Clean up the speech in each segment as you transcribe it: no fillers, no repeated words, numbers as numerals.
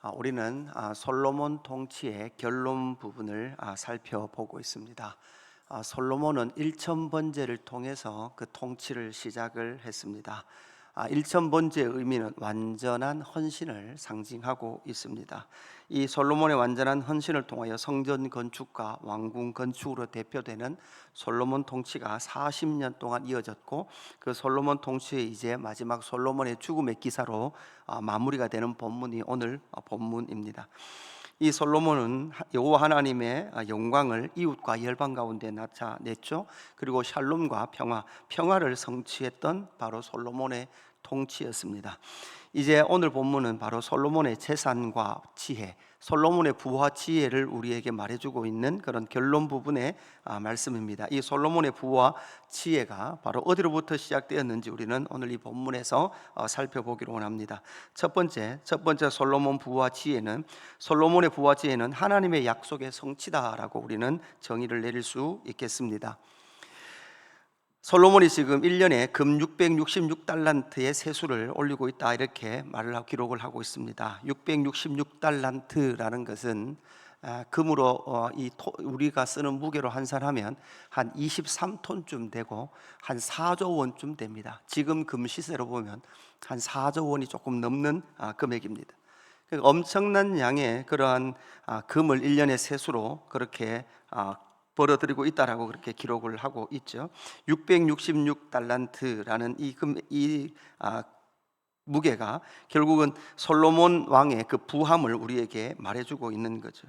우리는 솔로몬 통치의 결론 부분을 살펴보고 있습니다. 솔로몬은 일천번제를 통해서 그 통치를 시작을 했습니다. 일천번제의 의미는 완전한 헌신을 상징하고 있습니다. 이 솔로몬의 완전한 헌신을 통하여 성전 건축과 왕궁 건축으로 대표되는 솔로몬 통치가 40년 동안 이어졌고, 그 솔로몬 통치의 이제 마지막 솔로몬의 죽음의 기사로 마무리가 되는 본문이 오늘 본문입니다. 이 솔로몬은 여호와 하나님의 영광을 이웃과 열방 가운데 나타냈죠. 그리고 샬롬과 평화를 성취했던 바로 솔로몬의 통치였습니다. 이제 오늘 본문은 바로 솔로몬의 재산과 지혜, 솔로몬의 부와 지혜를 우리에게 말해주고 있는 그런 결론 부분의 말씀입니다. 이 솔로몬의 부와 지혜가 바로 어디로부터 시작되었는지 우리는 오늘 이 본문에서 살펴보기로 원합니다. 첫 번째 솔로몬 부와 지혜는, 솔로몬의 부와 지혜는 하나님의 약속의 성취다라고 우리는 정의를 내릴 수 있겠습니다. 솔로몬이 지금 1년에 금 666달란트의 세수를 올리고 있다, 이렇게 기록을 하고 있습니다. 666달란트라는 것은 금으로 우리가 쓰는 무게로 환산하면 한 23톤쯤 되고 한 4조 원쯤 됩니다. 지금 금 시세로 보면 한 4조 원이 조금 넘는 금액입니다. 엄청난 양의 그러한 금을 1년의 세수로 그렇게 벌어들이고 있다라고 그렇게 기록을 하고 있죠. 666달란트라는 이 무게가 결국은 솔로몬 왕의 그 부함을 우리에게 말해주고 있는 거죠.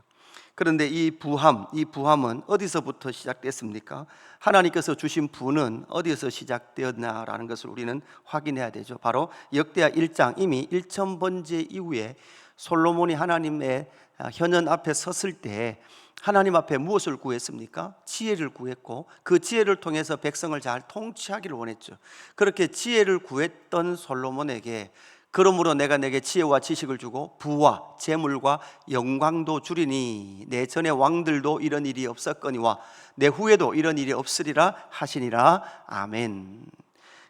그런데 이 부함은 어디서부터 시작됐습니까? 하나님께서 주신 부는 어디에서 시작되었나라는 것을 우리는 확인해야 되죠. 바로 역대하 1장, 이미 1000번제 이후에 솔로몬이 하나님의 현연 앞에 섰을 때 하나님 앞에 무엇을 구했습니까? 지혜를 구했고, 그 지혜를 통해서 백성을 잘 통치하기를 원했죠. 그렇게 지혜를 구했던 솔로몬에게, 그러므로 내가 내게 지혜와 지식을 주고 부와 재물과 영광도 주리니 내 전에 왕들도 이런 일이 없었거니와 내 후에도 이런 일이 없으리라 하시니라. 아멘.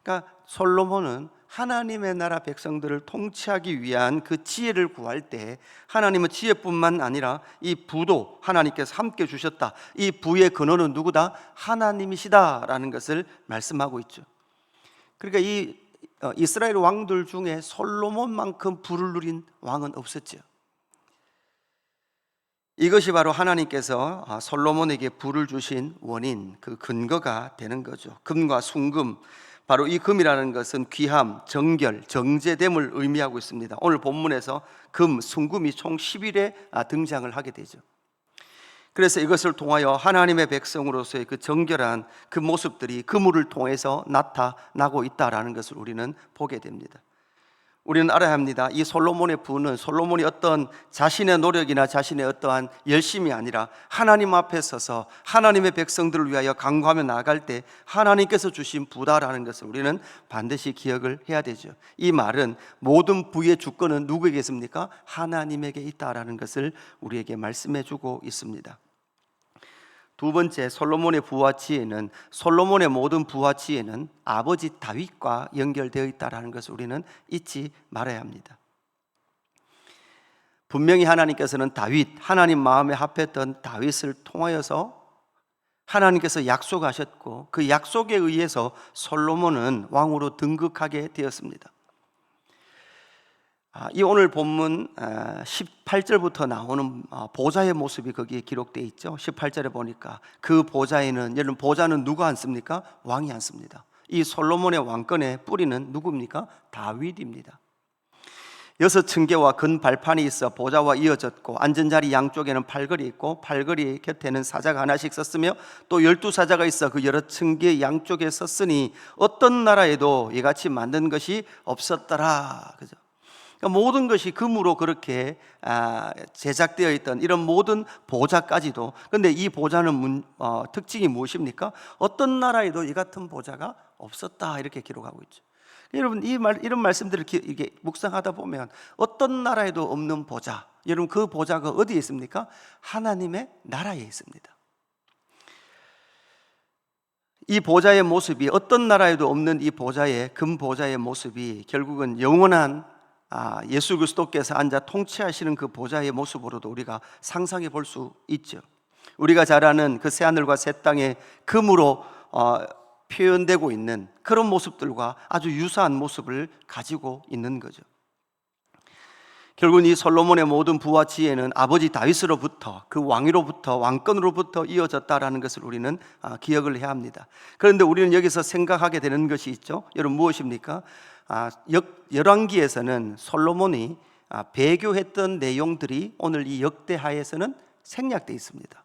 그러니까 솔로몬은 하나님의 나라 백성들을 통치하기 위한 그 지혜를 구할 때 하나님은 지혜뿐만 아니라 이 부도 하나님께서 함께 주셨다, 이 부의 근원은 누구다? 하나님이시다라는 것을 말씀하고 있죠. 그러니까 이 이스라엘 왕들 중에 솔로몬만큼 부를 누린 왕은 없었죠. 이것이 바로 하나님께서 솔로몬에게 부를 주신 원인, 그 근거가 되는 거죠. 금과 순금, 바로 이 금이라는 것은 귀함, 정결, 정제됨을 의미하고 있습니다. 오늘 본문에서 금, 순금이 총 10일에 등장을 하게 되죠. 그래서 이것을 통하여 하나님의 백성으로서의 그 정결한 그 모습들이 그물을 통해서 나타나고 있다라는 것을 우리는 보게 됩니다. 우리는 알아야 합니다. 이 솔로몬의 부는 솔로몬이 어떤 자신의 노력이나 자신의 어떠한 열심이 아니라 하나님 앞에 서서 하나님의 백성들을 위하여 강구하며 나아갈 때 하나님께서 주신 부다라는 것을 우리는 반드시 기억을 해야 되죠. 이 말은 모든 부의 주권은 누구에게 있습니까? 하나님에게 있다라는 것을 우리에게 말씀해 주고 있습니다. 두 번째, 솔로몬의 부와 지혜는, 솔로몬의 모든 부와 지혜는 아버지 다윗과 연결되어 있다는 것을 우리는 잊지 말아야 합니다. 분명히 하나님께서는 하나님 마음에 합했던 다윗을 통하여서 하나님께서 약속하셨고, 그 약속에 의해서 솔로몬은 왕으로 등극하게 되었습니다. 이 오늘 본문 18절부터 나오는 보좌의 모습이 거기에 기록되어 있죠. 18절에 보니까 그 보좌에는, 여러분 보좌는 누가 앉습니까? 왕이 앉습니다. 이 솔로몬의 왕권의 뿌리는 누굽니까? 다윗입니다. 6층계와 근 발판이 있어 보좌와 이어졌고, 앉은 자리 양쪽에는 팔걸이 있고 팔걸이 곁에는 사자가 하나씩 섰으며 또 12사자가 있어 그 여러 층계 양쪽에 섰으니 어떤 나라에도 이같이 만든 것이 없었더라. 그죠? 그러니까 모든 것이 금으로 그렇게 제작되어 있던 이런 모든 보좌까지도, 그런데 이 보좌는 특징이 무엇입니까? 어떤 나라에도 이 같은 보좌가 없었다, 이렇게 기록하고 있죠. 여러분, 이런 말씀들을 이렇게 묵상하다 보면 어떤 나라에도 없는 보좌, 여러분 그 보좌가 어디에 있습니까? 하나님의 나라에 있습니다. 이 보좌의 모습이, 어떤 나라에도 없는 이 보좌의, 금 보좌의 모습이 결국은 영원한 예수 그리스도께서 앉아 통치하시는 그 보좌의 모습으로도 우리가 상상해 볼 수 있죠. 우리가 잘 아는 그 새하늘과 새 땅의 금으로 표현되고 있는 그런 모습들과 아주 유사한 모습을 가지고 있는 거죠. 결국은 이 솔로몬의 모든 부와 지혜는 아버지 다윗으로부터, 그 왕위로부터, 왕권으로부터 이어졌다라는 것을 우리는 기억을 해야 합니다. 그런데 우리는 여기서 생각하게 되는 것이 있죠. 여러분, 무엇입니까? 열왕기에서는 솔로몬이 배교했던 내용들이 오늘 이 역대하에서는 생략되어 있습니다.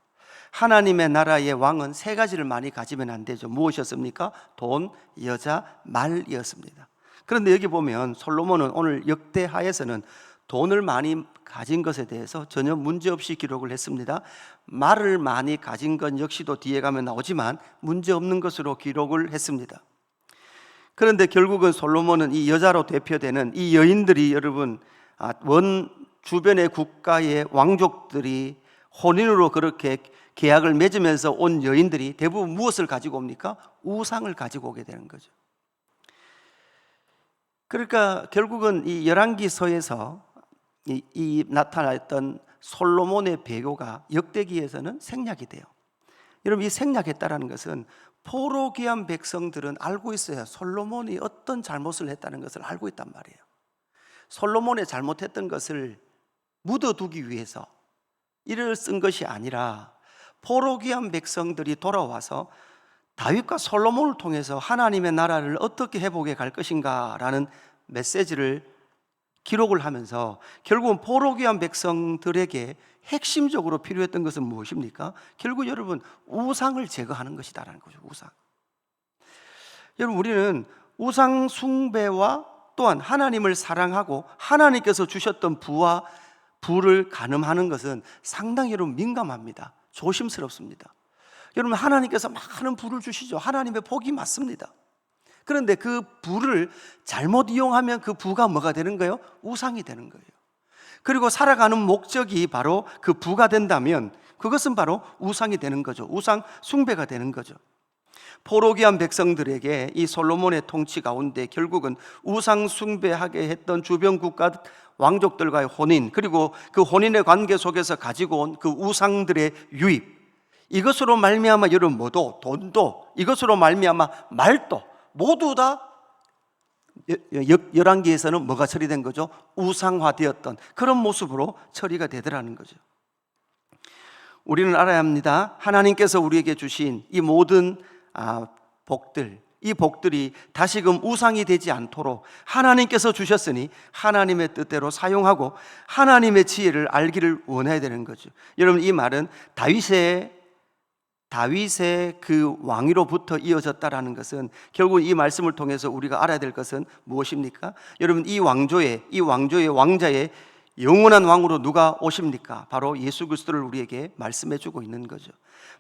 하나님의 나라의 왕은 세 가지를 많이 가지면 안 되죠. 무엇이었습니까? 돈, 여자, 말이었습니다. 그런데 여기 보면 솔로몬은 오늘 역대하에서는 돈을 많이 가진 것에 대해서 전혀 문제없이 기록을 했습니다. 말을 많이 가진 건 역시도 뒤에 가면 나오지만 문제없는 것으로 기록을 했습니다. 그런데 결국은 솔로몬은 이 여자로 대표되는 이 여인들이, 여러분, 원 주변의 국가의 왕족들이 혼인으로 그렇게 계약을 맺으면서 온 여인들이 대부분 무엇을 가지고 옵니까? 우상을 가지고 오게 되는 거죠. 그러니까 결국은 이 열왕기서에서 이 나타났던 솔로몬의 배교가 역대기에서는 생략이 돼요. 여러분, 이 생략했다는 것은 포로기한 백성들은 알고 있어요. 솔로몬이 어떤 잘못을 했다는 것을 알고 있단 말이에요. 솔로몬의 잘못했던 것을 묻어두기 위해서 이를 쓴 것이 아니라 포로기한 백성들이 돌아와서 다윗과 솔로몬을 통해서 하나님의 나라를 어떻게 회복해 갈 것인가라는 메시지를 기록을 하면서 결국은 포로기한 백성들에게 핵심적으로 필요했던 것은 무엇입니까? 결국 여러분, 우상을 제거하는 것이다라는 거죠. 우상. 여러분, 우리는 우상 숭배와 또한 하나님을 사랑하고 하나님께서 주셨던 부를 가늠하는 것은 상당히 여러분 민감합니다. 조심스럽습니다. 여러분, 하나님께서 많은 부를 주시죠. 하나님의 복이 맞습니다. 그런데 그 부를 잘못 이용하면 그 부가 뭐가 되는 거예요? 우상이 되는 거예요. 그리고 살아가는 목적이 바로 그 부가 된다면 그것은 바로 우상이 되는 거죠. 우상 숭배가 되는 거죠. 포로기한 백성들에게 이 솔로몬의 통치 가운데 결국은 우상 숭배하게 했던 주변 국가 왕족들과의 혼인, 그리고 그 혼인의 관계 속에서 가지고 온 그 우상들의 유입, 이것으로 말미암아 여러분 뭐도, 돈도, 이것으로 말미암아 말도 모두 다 열왕기에서는 뭐가 처리된 거죠? 우상화되었던 그런 모습으로 처리가 되더라는 거죠. 우리는 알아야 합니다. 하나님께서 우리에게 주신 이 모든 복들, 이 복들이 다시금 우상이 되지 않도록 하나님께서 주셨으니 하나님의 뜻대로 사용하고 하나님의 지혜를 알기를 원해야 되는 거죠. 여러분, 이 말은 다윗의 그 왕위로부터 이어졌다라는 것은 결국 이 말씀을 통해서 우리가 알아야 될 것은 무엇입니까? 여러분, 이 왕조의 왕자의 영원한 왕으로 누가 오십니까? 바로 예수 그리스도를 우리에게 말씀해 주고 있는 거죠.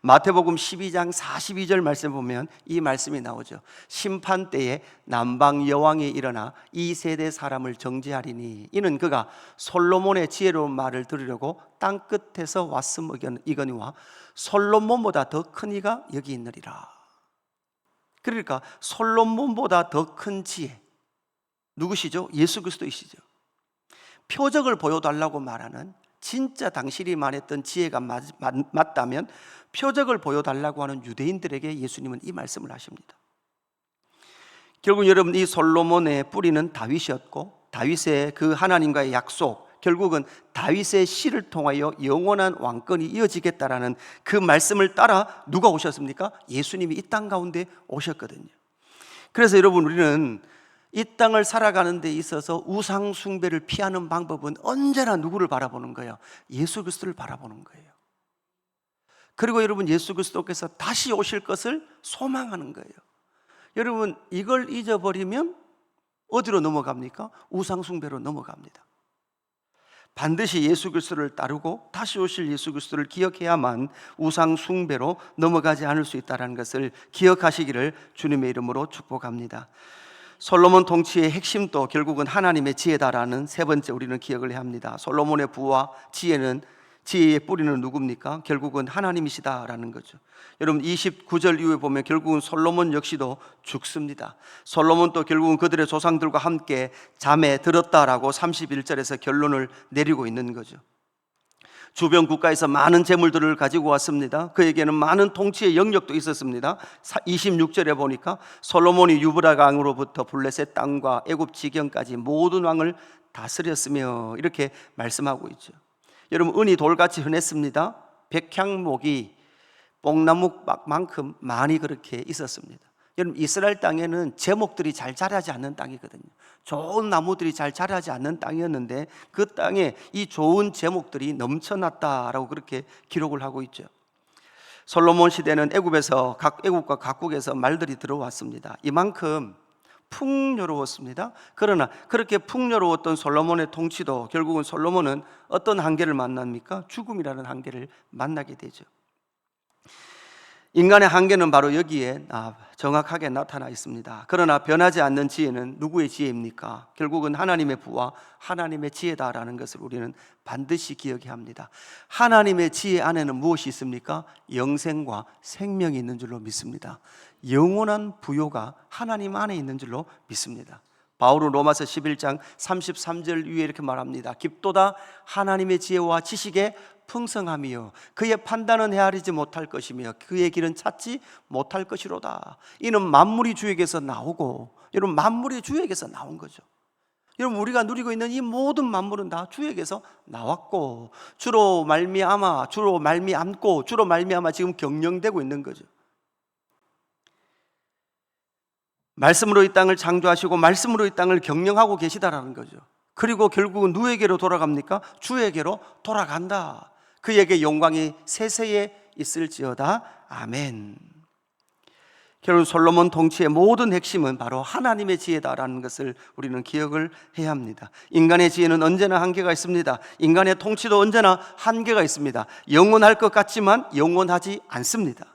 마태복음 12장 42절 말씀 보면 이 말씀이 나오죠. 심판 때에 남방 여왕이 일어나 이 세대 사람을 정죄하리니 이는 그가 솔로몬의 지혜로운 말을 들으려고 땅 끝에서 왔음이거니와 솔로몬보다 더 큰 이가 여기 있느리라. 그러니까 솔로몬보다 더 큰 지혜, 누구시죠? 예수 그리스도이시죠. 표적을 보여달라고 말하는, 진짜 당신이 말했던 지혜가 맞다면 표적을 보여달라고 하는 유대인들에게 예수님은 이 말씀을 하십니다. 결국 여러분, 이 솔로몬의 뿌리는 다윗이었고 다윗의 그 하나님과의 약속, 결국은 다윗의 씨를 통하여 영원한 왕권이 이어지겠다라는 그 말씀을 따라 누가 오셨습니까? 예수님이 이 땅 가운데 오셨거든요. 그래서 여러분, 우리는 이 땅을 살아가는 데 있어서 우상 숭배를 피하는 방법은 언제나 누구를 바라보는 거예요? 예수 그리스도를 바라보는 거예요. 그리고 여러분, 예수 그리스도께서 다시 오실 것을 소망하는 거예요. 여러분, 이걸 잊어버리면 어디로 넘어갑니까? 우상 숭배로 넘어갑니다. 반드시 예수 그리스도를 따르고 다시 오실 예수 그리스도를 기억해야만 우상 숭배로 넘어가지 않을 수 있다는 것을 기억하시기를 주님의 이름으로 축복합니다. 솔로몬 통치의 핵심도 결국은 하나님의 지혜다라는 세 번째 우리는 기억을 해야 합니다. 솔로몬의 부와 지혜는 지혜의 뿌리는 누굽니까? 결국은 하나님이시다라는 거죠. 여러분 29절 이후에 보면 결국은 솔로몬 역시도 죽습니다. 솔로몬도 결국은 그들의 조상들과 함께 잠에 들었다라고 31절에서 결론을 내리고 있는 거죠. 주변 국가에서 많은 재물들을 가지고 왔습니다. 그에게는 많은 통치의 영역도 있었습니다. 26절에 보니까 솔로몬이 유브라 강으로부터 블레셋 땅과 애굽 지경까지 모든 왕을 다스렸으며 이렇게 말씀하고 있죠. 여러분 은이 돌같이 흔했습니다. 백향목이 뽕나무만큼 많이 그렇게 있었습니다. 여러분 이스라엘 땅에는 제목들이 잘 자라지 않는 땅이거든요. 좋은 나무들이 잘 자라지 않는 땅이었는데 그 땅에 이 좋은 제목들이 넘쳐났다라고 그렇게 기록을 하고 있죠. 솔로몬 시대는 애굽과 각국에서 말들이 들어왔습니다. 이만큼 풍요로웠습니다. 그러나 그렇게 풍요로웠던 솔로몬의 통치도 결국은 솔로몬은 어떤 한계를 만납니까? 죽음이라는 한계를 만나게 되죠. 인간의 한계는 바로 여기에 정확하게 나타나 있습니다. 그러나 변하지 않는 지혜는 누구의 지혜입니까? 결국은 하나님의 부와 하나님의 지혜다라는 것을 우리는 반드시 기억해야 합니다. 하나님의 지혜 안에는 무엇이 있습니까? 영생과 생명이 있는 줄로 믿습니다. 영원한 부요가 하나님 안에 있는 줄로 믿습니다. 바울은 로마서 11장 33절 위에 이렇게 말합니다. 깊도다 하나님의 지혜와 지식에 풍성함이요 그의 판단은 헤아리지 못할 것이며 그의 길은 찾지 못할 것이로다. 이는 만물이 주에게서 나오고, 여러분 만물이 주에게서 나온 거죠. 여러분 우리가 누리고 있는 이 모든 만물은 다 주에게서 나왔고 주로 말미암고 주로 말미암아 지금 경영되고 있는 거죠. 말씀으로 이 땅을 창조하시고 말씀으로 이 땅을 경영하고 계시다라는 거죠. 그리고 결국은 누구에게로 돌아갑니까? 주에게로 돌아간다. 그에게 영광이 세세에 있을지어다. 아멘. 결국 솔로몬 통치의 모든 핵심은 바로 하나님의 지혜다라는 것을 우리는 기억을 해야 합니다. 인간의 지혜는 언제나 한계가 있습니다. 인간의 통치도 언제나 한계가 있습니다. 영원할 것 같지만 영원하지 않습니다.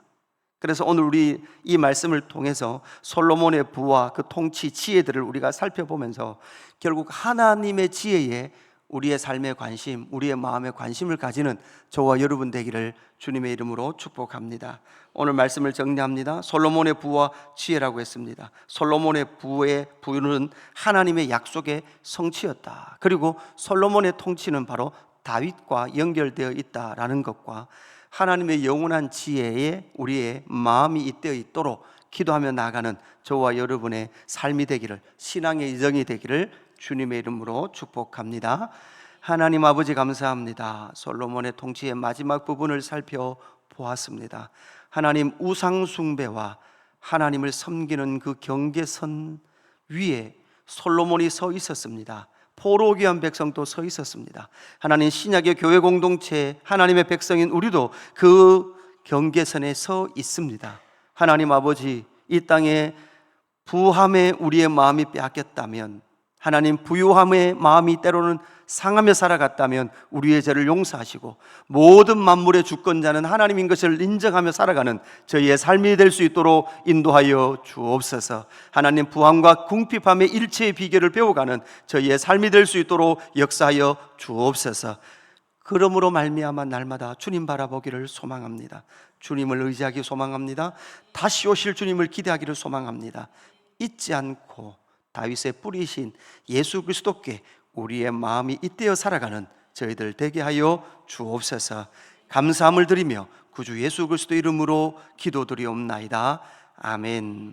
그래서 오늘 우리 이 말씀을 통해서 솔로몬의 부와 그 통치 지혜들을 우리가 살펴보면서 결국 하나님의 지혜에 우리의 삶의 관심, 우리의 마음의 관심을 가지는 저와 여러분 되기를 주님의 이름으로 축복합니다. 오늘 말씀을 정리합니다. 솔로몬의 부와 지혜라고 했습니다. 솔로몬의 부는 하나님의 약속의 성취였다. 그리고 솔로몬의 통치는 바로 다윗과 연결되어 있다라는 것과 하나님의 영원한 지혜에 우리의 마음이 잇대어 있도록 기도하며 나아가는 저와 여러분의 삶이 되기를, 신앙의 여정이 되기를 주님의 이름으로 축복합니다. 하나님 아버지 감사합니다. 솔로몬의 통치의 마지막 부분을 살펴보았습니다. 하나님 우상 숭배와 하나님을 섬기는 그 경계선 위에 솔로몬이 서 있었습니다. 포로기 한 백성도 서 있었습니다. 하나님 신약의 교회 공동체 하나님의 백성인 우리도 그 경계선에 서 있습니다. 하나님 아버지 이 땅에 부함에 우리의 마음이 빼앗겼다면, 하나님 부유함의 마음이 때로는 상하며 살아갔다면 우리의 죄를 용서하시고 모든 만물의 주권자는 하나님인 것을 인정하며 살아가는 저희의 삶이 될 수 있도록 인도하여 주옵소서. 하나님 부함과 궁핍함의 일체의 비결을 배워가는 저희의 삶이 될 수 있도록 역사하여 주옵소서. 그러므로 말미암아 날마다 주님 바라보기를 소망합니다. 주님을 의지하기 소망합니다. 다시 오실 주님을 기대하기를 소망합니다. 잊지 않고 다윗의 뿌리신 예수 그리스도께 우리의 마음이 잇대어 살아가는 저희들 되게 하여 주옵소서. 감사함을 드리며 구주 예수 그리스도 이름으로 기도드리옵나이다. 아멘.